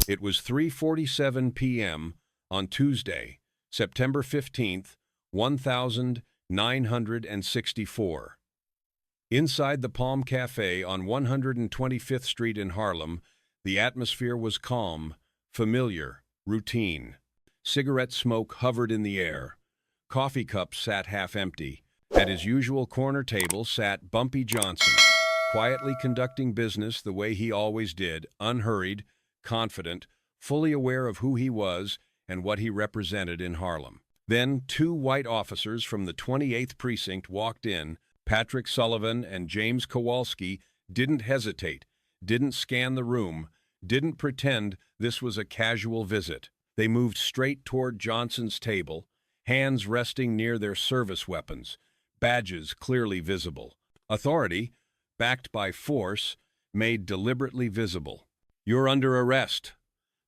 It was 3:47 p.m. on Tuesday, September 15th, 1964. Inside the Palm Cafe on 125th Street in Harlem, the atmosphere was calm, familiar, routine. Cigarette smoke hovered in the air. Coffee cups sat half empty. At his usual corner table sat Bumpy Johnson, quietly conducting business the way he always did, unhurried, confident, fully aware of who he was and what he represented in Harlem. Then 2 white officers from the 28th precinct walked in. Patrick Sullivan and James Kowalski didn't hesitate, didn't scan the room, didn't pretend this was a casual visit. They moved straight toward Johnson's table, hands resting near their service weapons, badges clearly visible. Authority, backed by force, made deliberately visible. "You're under arrest,"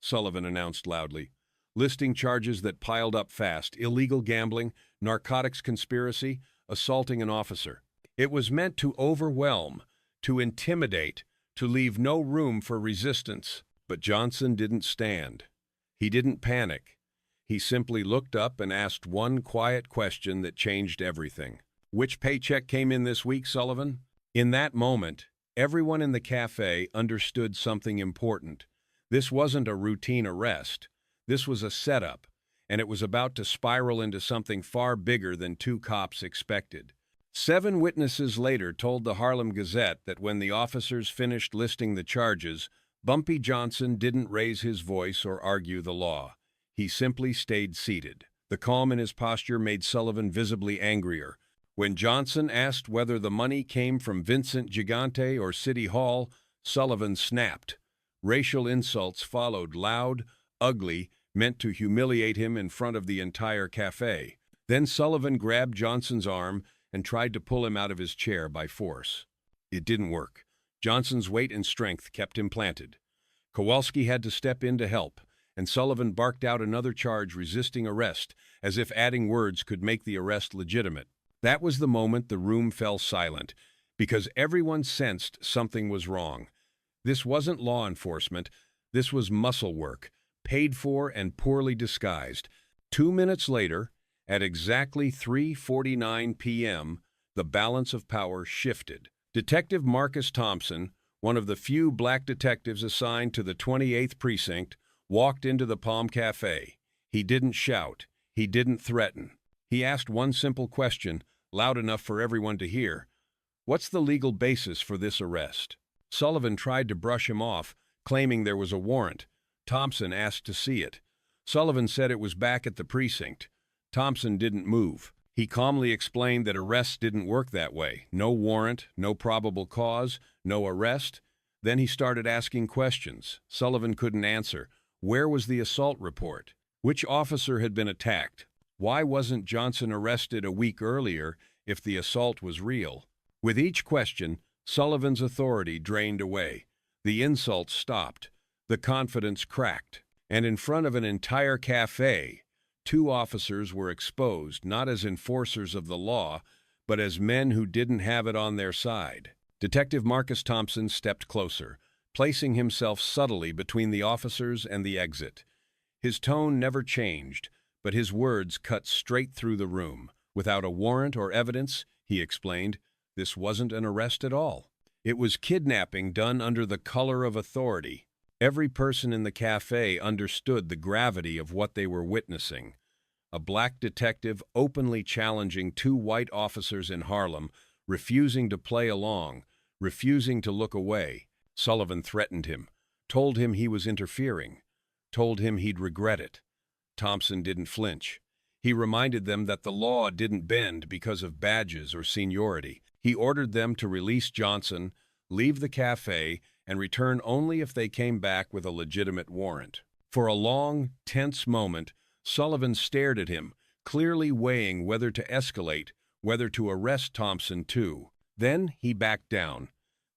Sullivan announced loudly, listing charges that piled up fast: illegal gambling, narcotics conspiracy, assaulting an officer. It was meant to overwhelm, to intimidate, to leave no room for resistance. But Johnson didn't stand. He didn't panic. He simply looked up and asked one quiet question that changed everything. "Which paycheck came in this week, Sullivan?" In that moment, everyone in the cafe understood something important. This wasn't a routine arrest. This was a setup, and it was about to spiral into something far bigger than 2 cops expected. 7 witnesses later told the Harlem Gazette that when the officers finished listing the charges, Bumpy Johnson didn't raise his voice or argue the law. He simply stayed seated. The calm in his posture made Sullivan visibly angrier. When Johnson asked whether the money came from Vincent Gigante or City Hall, Sullivan snapped. Racial insults followed, loud, ugly, meant to humiliate him in front of the entire cafe. Then Sullivan grabbed Johnson's arm and tried to pull him out of his chair by force. It didn't work. Johnson's weight and strength kept him planted. Kowalski had to step in to help, and Sullivan barked out another charge: resisting arrest, as if adding words could make the arrest legitimate. That was the moment the room fell silent, because everyone sensed something was wrong. This wasn't law enforcement. This was muscle work, paid for and poorly disguised. 2 minutes later, at exactly 3:49 p.m., the balance of power shifted. Detective Marcus Thompson, one of the few black detectives assigned to the 28th precinct, walked into the Palm Cafe. He didn't shout. He didn't threaten. He asked one simple question, loud enough for everyone to hear. "What's the legal basis for this arrest?" Sullivan tried to brush him off, claiming there was a warrant. Thompson asked to see it. Sullivan said it was back at the precinct. Thompson didn't move. He calmly explained that arrests didn't work that way. No warrant, no probable cause, no arrest. Then he started asking questions. Sullivan couldn't answer. Where was the assault report? Which officer had been attacked? Why wasn't Johnson arrested a week earlier if the assault was real? With each question, Sullivan's authority drained away. The insults stopped. The confidence cracked. And in front of an entire cafe, 2 officers were exposed, not as enforcers of the law, but as men who didn't have it on their side. Detective Marcus Thompson stepped closer, placing himself subtly between the officers and the exit. His tone never changed, but his words cut straight through the room. Without a warrant or evidence, he explained, this wasn't an arrest at all. It was kidnapping done under the color of authority. Every person in the cafe understood the gravity of what they were witnessing. A black detective openly challenging 2 white officers in Harlem, refusing to play along, refusing to look away. Sullivan threatened him, told him he was interfering, told him he'd regret it. Thompson didn't flinch. He reminded them that the law didn't bend because of badges or seniority. He ordered them to release Johnson, leave the cafe, and return only if they came back with a legitimate warrant. For a long, tense moment, Sullivan stared at him, clearly weighing whether to escalate, whether to arrest Thompson too. Then he backed down.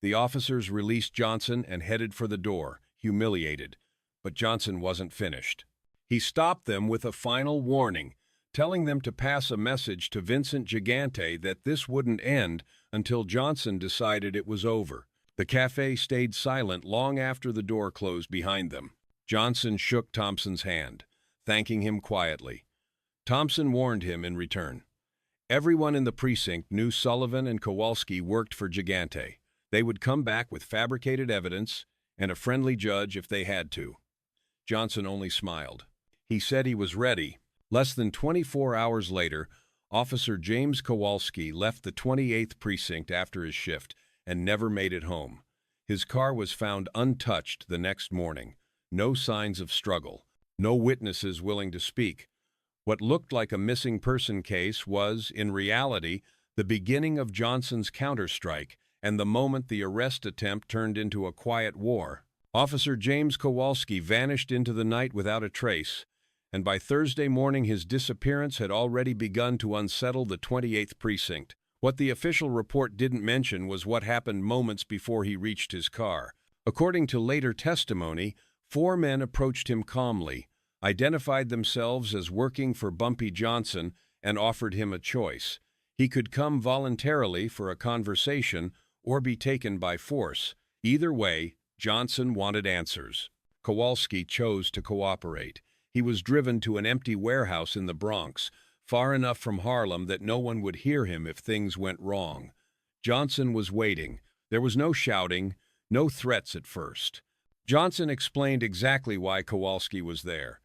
The officers released Johnson and headed for the door, humiliated. But Johnson wasn't finished. He stopped them with a final warning, telling them to pass a message to Vincent Gigante that this wouldn't end until Johnson decided it was over. The cafe stayed silent long after the door closed behind them. Johnson shook Thompson's hand, thanking him quietly. Thompson warned him in return. Everyone in the precinct knew Sullivan and Kowalski worked for Gigante. They would come back with fabricated evidence and a friendly judge if they had to. Johnson only smiled. He said he was ready. Less than 24 hours later, Officer James Kowalski left the 28th precinct after his shift and never made it home. His car was found untouched the next morning. No signs of struggle. No witnesses willing to speak. What looked like a missing person case was, in reality, the beginning of Johnson's counterstrike and the moment the arrest attempt turned into a quiet war. Officer James Kowalski vanished into the night without a trace, and by Thursday morning his disappearance had already begun to unsettle the 28th precinct. What the official report didn't mention was what happened moments before he reached his car. According to later testimony, 4 men approached him calmly, identified themselves as working for Bumpy Johnson, and offered him a choice. He could come voluntarily for a conversation or be taken by force. Either way, Johnson wanted answers. Kowalski chose to cooperate. He was driven to an empty warehouse in the Bronx, far enough from Harlem that no one would hear him if things went wrong. Johnson was waiting. There was no shouting, no threats at first. Johnson explained exactly why Kowalski was there.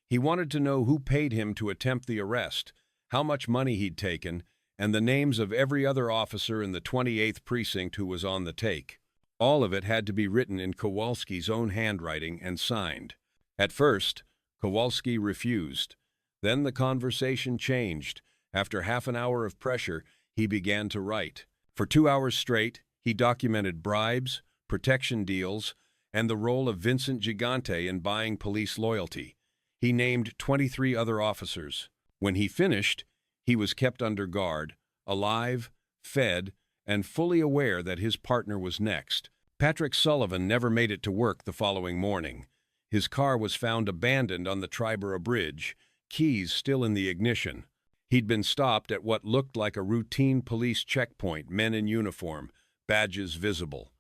He wanted to know who paid him to attempt the arrest, how much money he'd taken, and the names of every other officer in the 28th precinct who was on the take. All of it had to be written in Kowalski's own handwriting and signed. At first, Kowalski refused. Then the conversation changed. After half an hour of pressure, he began to write. For 2 hours straight, he documented bribes, protection deals, and the role of Vincent Gigante in buying police loyalty. He named 23 other officers. When he finished, he was kept under guard, alive, fed, and fully aware that his partner was next. Patrick Sullivan never made it to work the following morning. His car was found abandoned on the Triborough Bridge, keys still in the ignition. He'd been stopped at what looked like a routine police checkpoint, men in uniform, badges visible.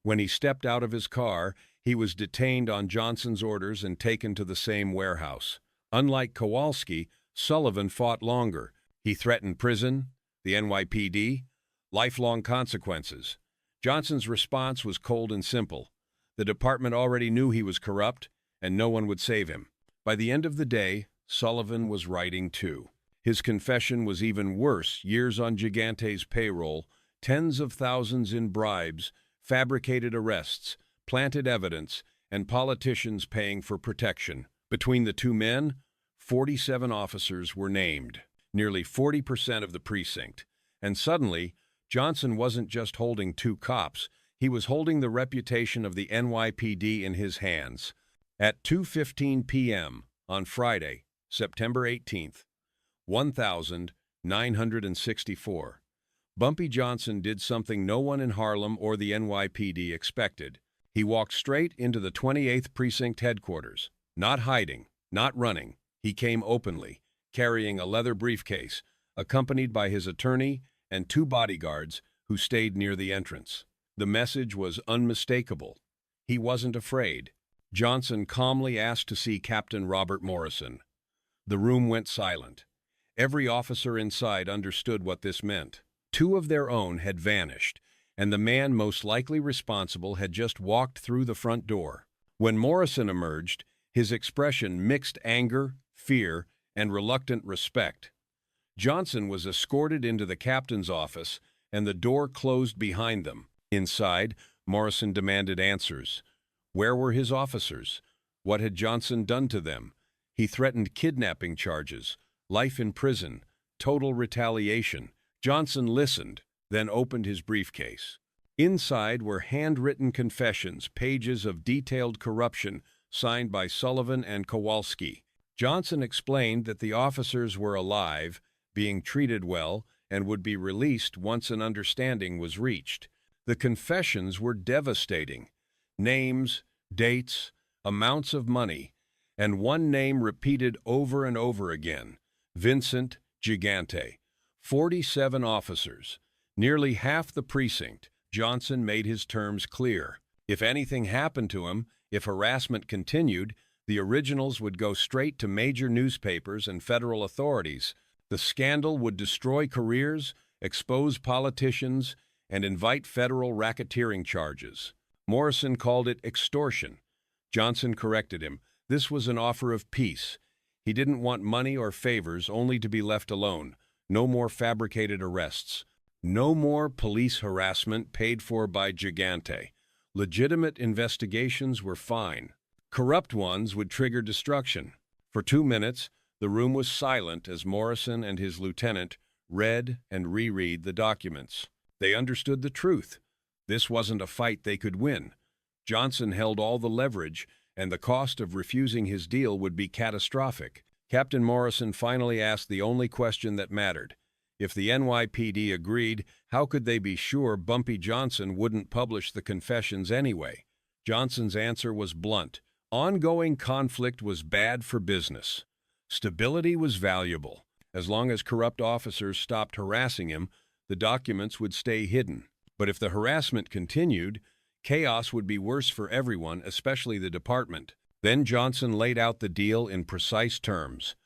When he stepped out of his car, he was detained on Johnson's orders and taken to the same warehouse. Unlike Kowalski, Sullivan fought longer. He threatened prison, the NYPD, lifelong consequences. Johnson's response was cold and simple. The department already knew he was corrupt, and no one would save him. By the end of the day, Sullivan was writing too. His confession was even worse: years on Gigante's payroll, tens of thousands in bribes, fabricated arrests, planted evidence, and politicians paying for protection. Between the 2 men, 47 officers were named, nearly 40% of the precinct. And suddenly, Johnson wasn't just holding 2 cops, he was holding the reputation of the NYPD in his hands. At 2:15 p.m. on Friday, September 18th, 1964, Bumpy Johnson did something no one in Harlem or the NYPD expected. He walked straight into the 28th Precinct headquarters, not hiding, not running. He came openly, carrying a leather briefcase, accompanied by his attorney and 2 bodyguards who stayed near the entrance. The message was unmistakable. He wasn't afraid. Johnson calmly asked to see Captain Robert Morrison. The room went silent. Every officer inside understood what this meant. 2 of their own had vanished, and the man most likely responsible had just walked through the front door. When Morrison emerged, his expression mixed anger, fear, and reluctant respect. Johnson was escorted into the captain's office, and the door closed behind them. Inside, Morrison demanded answers. Where were his officers? What had Johnson done to them? He threatened kidnapping charges, life in prison, total retaliation. Johnson listened, then opened his briefcase. Inside were handwritten confessions, pages of detailed corruption, signed by Sullivan and Kowalski. Johnson explained that the officers were alive, being treated well, and would be released once an understanding was reached. The confessions were devastating. Names, dates, amounts of money, and one name repeated over and over again: Vincent Gigante. 47 officers, nearly half the precinct. Johnson made his terms clear. If anything happened to him, If harassment continued, the originals would go straight to major newspapers and federal authorities. The scandal would destroy careers, expose politicians, and invite federal racketeering charges. Morrison called it extortion. Johnson corrected him. This was an offer of peace. He didn't want money or favors, only to be left alone. No more fabricated arrests. No more police harassment paid for by Gigante. Legitimate investigations were fine. Corrupt ones would trigger destruction. For 2 minutes, the room was silent as Morrison and his lieutenant read and reread the documents. They understood the truth. This wasn't a fight they could win. Johnson held all the leverage, and the cost of refusing his deal would be catastrophic. Captain Morrison finally asked the only question that mattered. If the NYPD agreed, how could they be sure Bumpy Johnson wouldn't publish the confessions anyway? Johnson's answer was blunt. Ongoing conflict was bad for business. Stability was valuable. As long as corrupt officers stopped harassing him, the documents would stay hidden. But if the harassment continued, chaos would be worse for everyone, especially the department. Then Johnson laid out the deal in precise terms.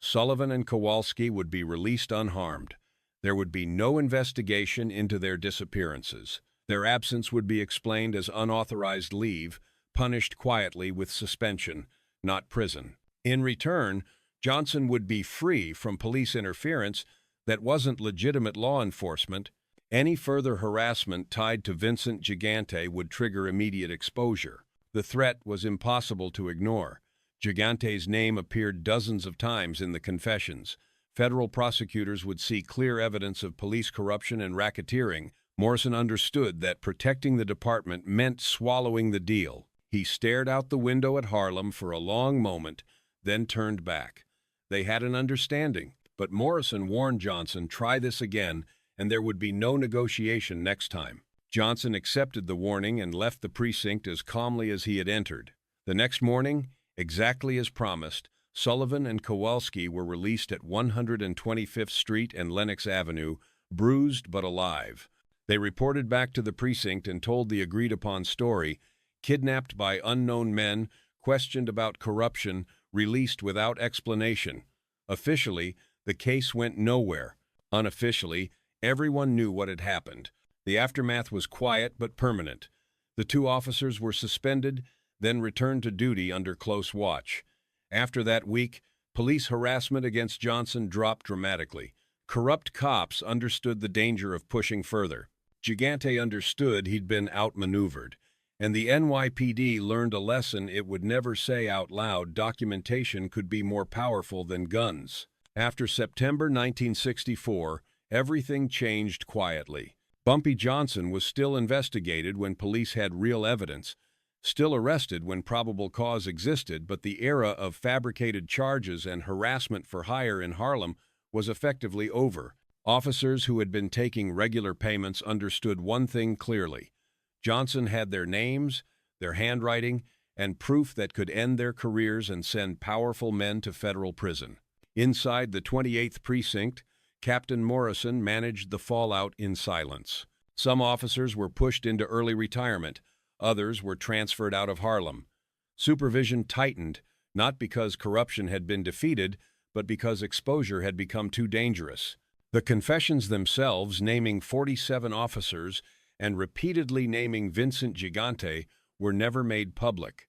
Sullivan and Kowalski would be released unharmed. There would be no investigation into their disappearances. Their absence would be explained as unauthorized leave, punished quietly with suspension, not prison. In return, Johnson would be free from police interference that wasn't legitimate law enforcement. Any further harassment tied to Vincent Gigante would trigger immediate exposure. The threat was impossible to ignore. Gigante's name appeared dozens of times in the confessions. Federal prosecutors would see clear evidence of police corruption and racketeering. Morrison understood that protecting the department meant swallowing the deal. He stared out the window at Harlem for a long moment, then turned back. They had an understanding, but Morrison warned Johnson, try this again, and there would be no negotiation next time. Johnson accepted the warning and left the precinct as calmly as he had entered. The next morning, exactly as promised, Sullivan and Kowalski were released at 125th Street and Lenox Avenue, bruised but alive. They reported back to the precinct and told the agreed-upon story: kidnapped by unknown men, questioned about corruption, released without explanation. Officially, the case went nowhere. Unofficially, everyone knew what had happened. The aftermath was quiet but permanent. The 2 officers were suspended, then returned to duty under close watch. After that week, police harassment against Johnson dropped dramatically. Corrupt cops understood the danger of pushing further. Gigante understood he'd been outmaneuvered, and the NYPD learned a lesson it would never say out loud: documentation could be more powerful than guns. After September 1964, everything changed quietly. Bumpy Johnson was still investigated when police had real evidence, still arrested when probable cause existed, but the era of fabricated charges and harassment for hire in Harlem was effectively over. Officers who had been taking regular payments understood one thing clearly: Johnson had their names, their handwriting, and proof that could end their careers and send powerful men to federal prison. Inside the 28th Precinct, Captain Morrison managed the fallout in silence. Some officers were pushed into early retirement. Others were transferred out of Harlem. Supervision tightened, not because corruption had been defeated, but because exposure had become too dangerous. The confessions themselves, naming 47 officers and repeatedly naming Vincent Gigante, were never made public.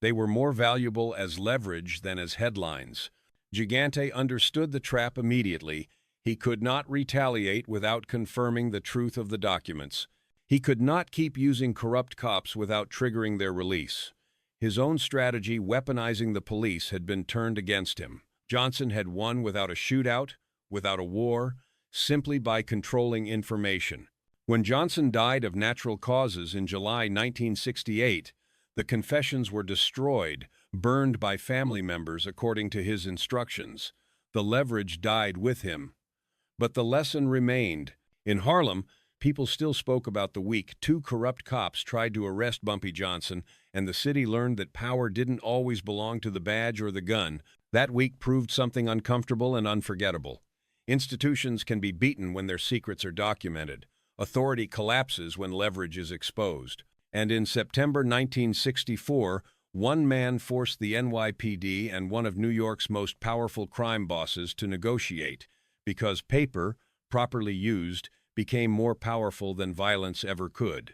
They were more valuable as leverage than as headlines. Gigante understood the trap immediately. He could not retaliate without confirming the truth of the documents. He could not keep using corrupt cops without triggering their release. His own strategy, weaponizing the police, had been turned against him. Johnson had won without a shootout, without a war, simply by controlling information. When Johnson died of natural causes in July 1968, the confessions were destroyed, burned by family members according to his instructions. The leverage died with him. But the lesson remained. In Harlem, people still spoke about the week 2 corrupt cops tried to arrest Bumpy Johnson, and the city learned that power didn't always belong to the badge or the gun. That week proved something uncomfortable and unforgettable. Institutions can be beaten when their secrets are documented. Authority collapses when leverage is exposed. And in September 1964, One man forced the NYPD and one of New York's most powerful crime bosses to negotiate because paper, properly used, became more powerful than violence ever could.